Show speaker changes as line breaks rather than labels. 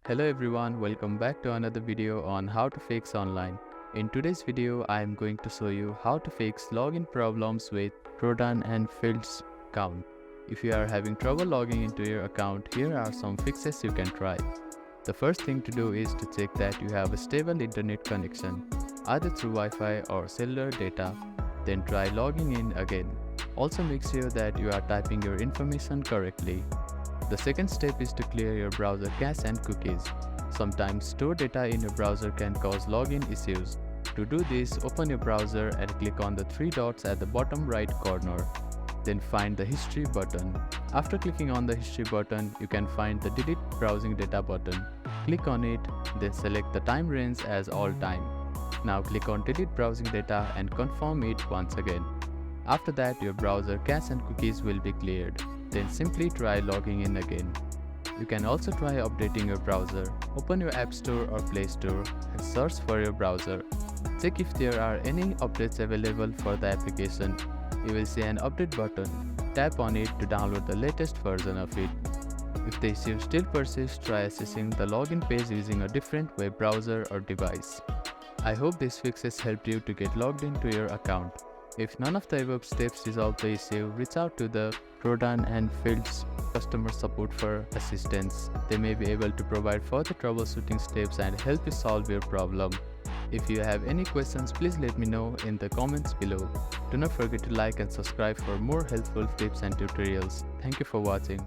Hello everyone, welcome back to another video on how to fix online. In today's video, I am going to show you how to fix login problems with Rodan and Fields account. If you are having trouble logging into your account, here are some fixes you can try. The first thing to do is to check that you have a stable internet connection, either through Wi-Fi or cellular data. Then try logging in again. Also make sure that you are typing your information correctly. The second step is to clear your browser cache and cookies. Sometimes stored data in your browser can cause login issues. To do this, open your browser and click on the three dots at the bottom right corner. Then find the History button. After clicking on the History button, you can find the Delete Browsing Data button. Click on it, then select the time range as all time. Now click on Delete Browsing Data and confirm it once again. After that, your browser cache and cookies will be cleared. Then simply try logging in again. You can also try updating your browser. Open your App Store or Play Store and search for your browser. Check if there are any updates available for the application. You will see an update button. Tap on it to download the latest version of it. If the issue still persists, try accessing the login page using a different web browser or device. I hope these fixes helped you to get logged into your account. If none of the above steps resolve the issue, reach out to the Rodan and Fields customer support for assistance. They may be able to provide further troubleshooting steps and help you solve your problem. If you have any questions, please let me know in the comments below. Do not forget to like and subscribe for more helpful tips and tutorials. Thank you for watching.